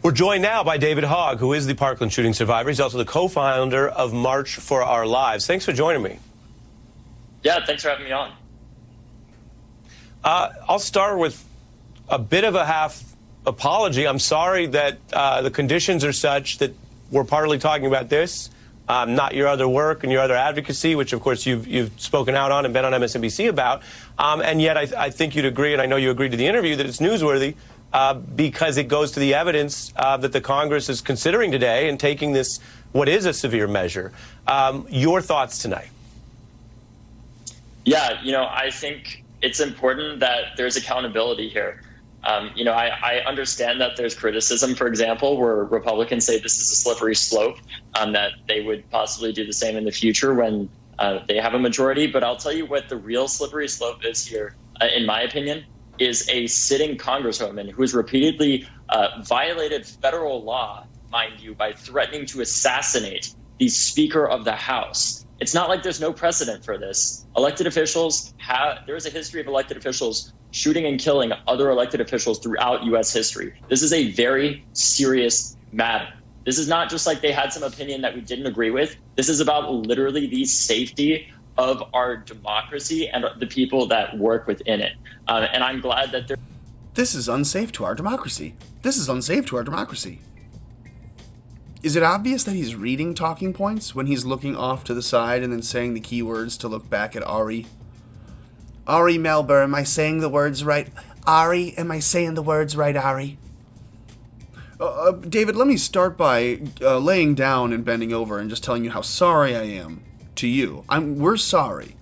We're joined now by David Hogg, who is the Parkland shooting survivor. He's also the co-founder of March for Our Lives. Thanks for joining me. Yeah, thanks for having me on. I'll start with a bit of a half apology. I'm sorry that the conditions are such that we're partly talking about this, not your other work and your other advocacy, which, of course, you've spoken out on and been on MSNBC about. And yet I think you'd agree, and I know you agreed to the interview, that it's newsworthy because it goes to the evidence that the Congress is considering today and taking this, what is a severe measure. Your thoughts tonight? Yeah, I think it's important that there's accountability here. I understand that there's criticism, for example, where Republicans say this is a slippery slope, that they would possibly do the same in the future when they have a majority. But I'll tell you what the real slippery slope is here, in my opinion, is a sitting congresswoman who has repeatedly violated federal law, mind you, by threatening to assassinate the Speaker of the House. It's not like there's no precedent for this. Elected officials there is a history of elected officials shooting and killing other elected officials throughout U.S. history. This is a very serious matter. This is not just like they had some opinion that we didn't agree with. This is about literally the safety of our democracy and the people that work within it. And I'm glad that there. This is unsafe to our democracy. This is unsafe to our democracy. Is it obvious that he's reading talking points when he's looking off to the side and then saying the keywords to look back at Ari? Ari Melber, am I saying the words right? Ari, am I saying the words right, Ari? David, let me start by laying down and bending over and just telling you how sorry I am to you. We're sorry.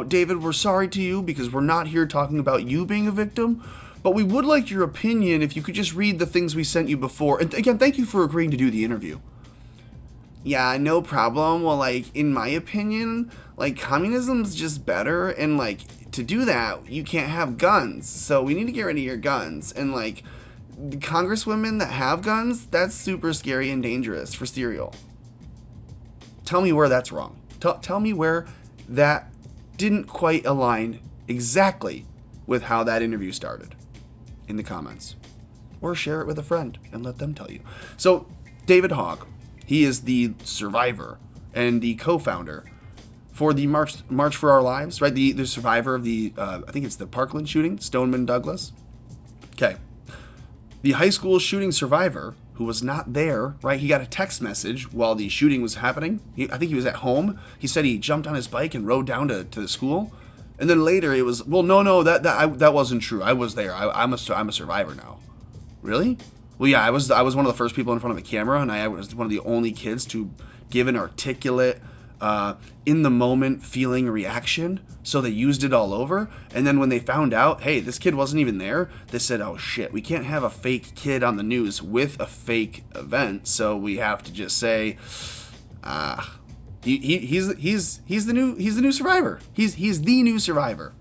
David, we're sorry to you because we're not here talking about you being a victim, but we would like your opinion if you could just read the things we sent you before. And again, thank you for agreeing to do the interview. Yeah, no problem. Well, in my opinion, communism's just better, and, to do that, you can't have guns, so we need to get rid of your guns. And, the congresswomen that have guns, that's super scary and dangerous for cereal. Tell me where that's wrong. Tell me where that didn't quite align exactly with how that interview started in the comments. Or share it with a friend and let them tell you. So, David Hogg, he is the survivor and the co-founder for the March for Our Lives, right? The survivor of the, I think it's the Parkland shooting, Stoneman Douglas. Okay. The high school shooting survivor who was not there, right? He got a text message while the shooting was happening. I think he was at home. He said he jumped on his bike and rode down to the school. And then later it was, well, no, that wasn't true. I was there. I'm a survivor now. Really? Well, yeah, I was one of the first people in front of a camera, and I was one of the only kids to give an articulate, in the moment feeling reaction. So they used it all over. And then when they found out, hey, this kid wasn't even there, they said, oh shit, we can't have a fake kid on the news with a fake event. So we have to just say, he's the new survivor. He's the new survivor.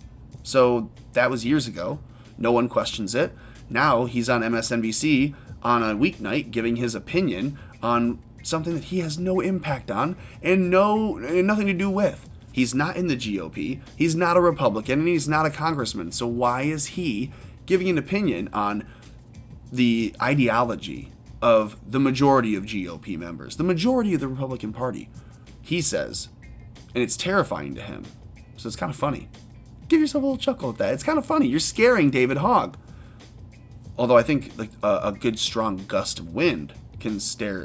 So that was years ago. No one questions it. Now he's on MSNBC on a weeknight giving his opinion on something that he has no impact on and nothing to do with. He's not in the GOP. He's not a Republican, and he's not a congressman. So why is he giving an opinion on the ideology of the majority of GOP members, the majority of the Republican Party? He says, and it's terrifying to him. So it's kind of funny. Give yourself a little chuckle at that. It's kind of funny. You're scaring David Hogg. Although I think a good strong gust of wind can scare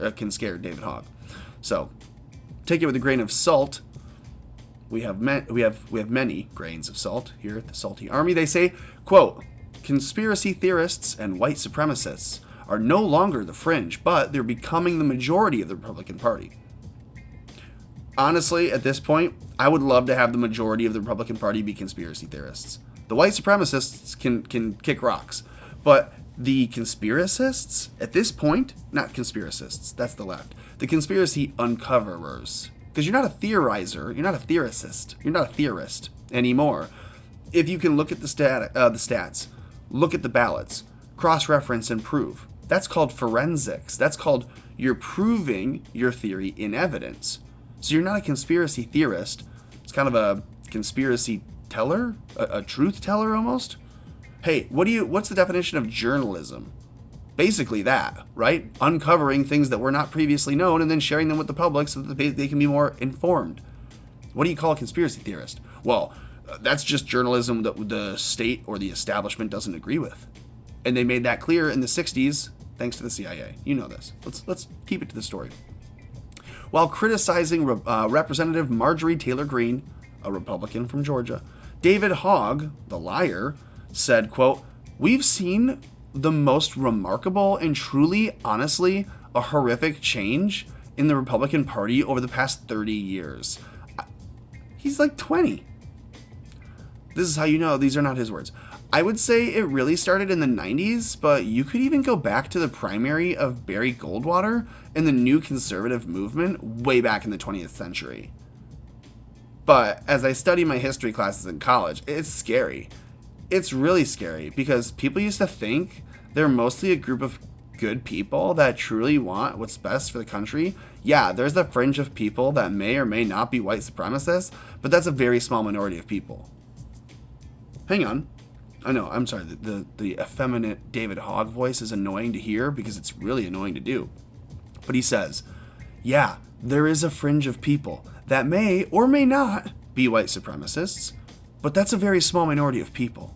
David Hogg. So take it with a grain of salt. We have many grains of salt here at the Salty Army. They say, quote, conspiracy theorists and white supremacists are no longer the fringe, but they're becoming the majority of the Republican Party. Honestly, at this point, I would love to have the majority of the Republican Party be conspiracy theorists. The white supremacists can kick rocks, but the conspiracists, at this point, not conspiracists, that's the left, the conspiracy uncoverers. Because you're not a theorizer, you're not a theorist, you're not a theorist anymore. If you can look at the stats, look at the ballots, cross-reference and prove. That's called forensics. That's called you're proving your theory in evidence. So you're not a conspiracy theorist. It's kind of a conspiracy teller, a truth teller almost. Hey, what's the definition of journalism? basically that, right? Uncovering things that were not previously known and then sharing them with the public so that they can be more informed. What do you call a conspiracy theorist? Well, that's just journalism that the state or the establishment doesn't agree with. And they made that clear in the 60s, thanks to the CIA. You know this. Let's keep it to the story. While criticizing Representative Marjorie Taylor Greene, a Republican from Georgia, David Hogg, the liar, said, quote, "We've seen the most remarkable and truly, honestly, a horrific change in the Republican Party over the past 30 years. He's like 20. This is how you know these are not his words. I would say it really started in the 90s, but you could even go back to the primary of Barry Goldwater and the new conservative movement way back in the 20th century. But as I study my history classes in college, it's scary. It's really scary because people used to think they're mostly a group of good people that truly want what's best for the country. Yeah, there's the fringe of people that may or may not be white supremacists, but that's a very small minority of people. Hang on. I know, I'm sorry, the effeminate David Hogg voice is annoying to hear because it's really annoying to do. But he says, yeah, there is a fringe of people that may or may not be white supremacists, but that's a very small minority of people.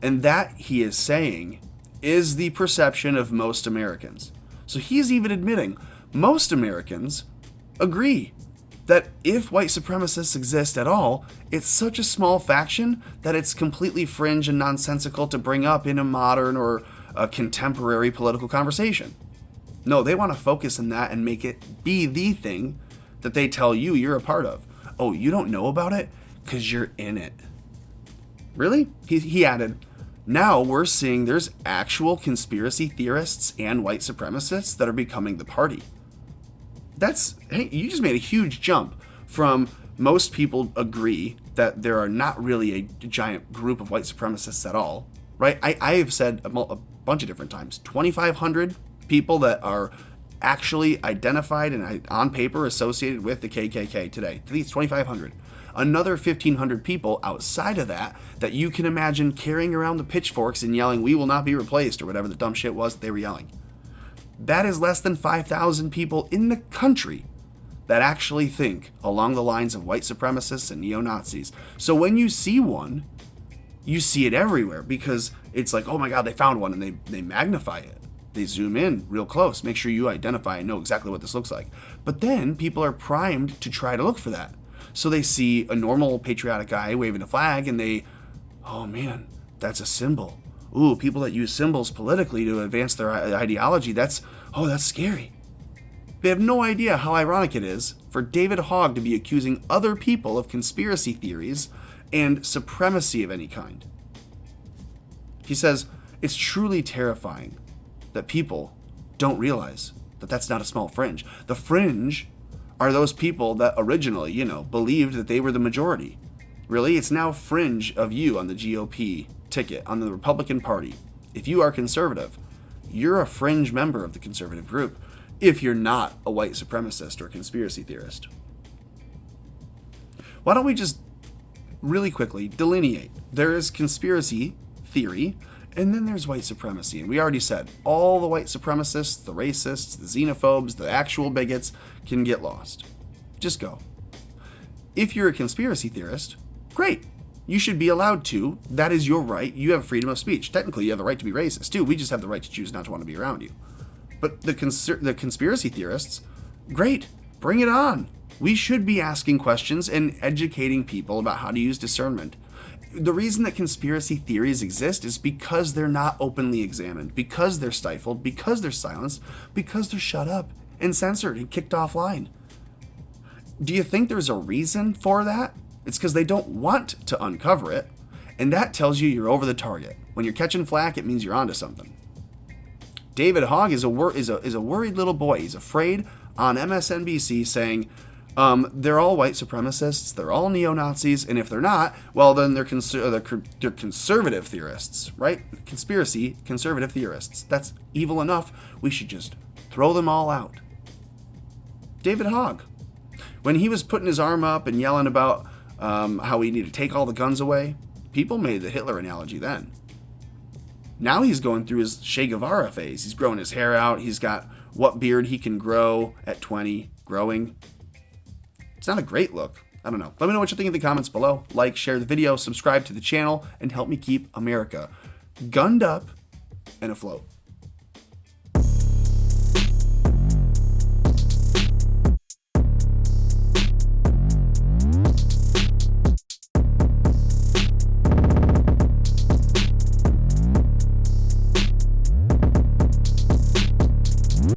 And that, he is saying, is the perception of most Americans. So he's even admitting most Americans agree that if white supremacists exist at all, it's such a small faction that it's completely fringe and nonsensical to bring up in a modern or a contemporary political conversation. No, they want to focus on that and make it be the thing that they tell you you're a part of. Oh, you don't know about it? Because you're in it. Really? He added, now we're seeing there's actual conspiracy theorists and white supremacists that are becoming the party. Hey, you just made a huge jump from most people agree that there are not really a giant group of white supremacists at all, right? I have said a bunch of different times, 2,500 people that are actually identified and on paper associated with the KKK today. At least 2,500. Another 1,500 people outside of that you can imagine carrying around the pitchforks and yelling, "We will not be replaced," or whatever the dumb shit was they were yelling. That is less than 5,000 people in the country that actually think along the lines of white supremacists and neo-Nazis. So when you see one, you see it everywhere because it's like, oh my God, they found one, and they magnify it. They zoom in real close, make sure you identify and know exactly what this looks like. But then people are primed to try to look for that. So they see a normal patriotic guy waving a flag and they, oh man, that's a symbol. Ooh, people that use symbols politically to advance their ideology, that's scary. They have no idea how ironic it is for David Hogg to be accusing other people of conspiracy theories and supremacy of any kind. He says, it's truly terrifying that people don't realize that that's not a small fringe. The fringe are those people that originally, believed that they were the majority. Really, it's now fringe of you on the GOP ticket, on the Republican Party. If you are conservative, you're a fringe member of the conservative group if you're not a white supremacist or a conspiracy theorist. Why don't we just really quickly delineate? There is conspiracy theory, and then there's white supremacy. And we already said all the white supremacists, the racists, the xenophobes, the actual bigots can get lost. Just go. If you're a conspiracy theorist, great. You should be allowed to. That is your right. You have freedom of speech. Technically, you have the right to be racist, too. We just have the right to choose not to want to be around you. But the conspiracy theorists, great. Bring it on. We should be asking questions and educating people about how to use discernment. The reason that conspiracy theories exist is because they're not openly examined, because they're stifled, because they're silenced, because they're shut up and censored and kicked offline. Do you think there's a reason for that? It's because they don't want to uncover it, and that tells you you're over the target. When you're catching flack, it means you're onto something. David Hogg is a worried little boy. He's afraid on MSNBC saying, they're all white supremacists, they're all neo-Nazis, and if they're not, well, then they're conservative theorists, right? Conservative theorists. That's evil enough. We should just throw them all out. David Hogg, when he was putting his arm up and yelling about how we need to take all the guns away, people made the Hitler analogy then. Now he's going through his Che Guevara phase. He's growing his hair out. He's got what beard he can grow at 20, growing. It's not a great look. I don't know. Let me know what you think in the comments below. Like, share the video, subscribe to the channel, and help me keep America gunned up and afloat.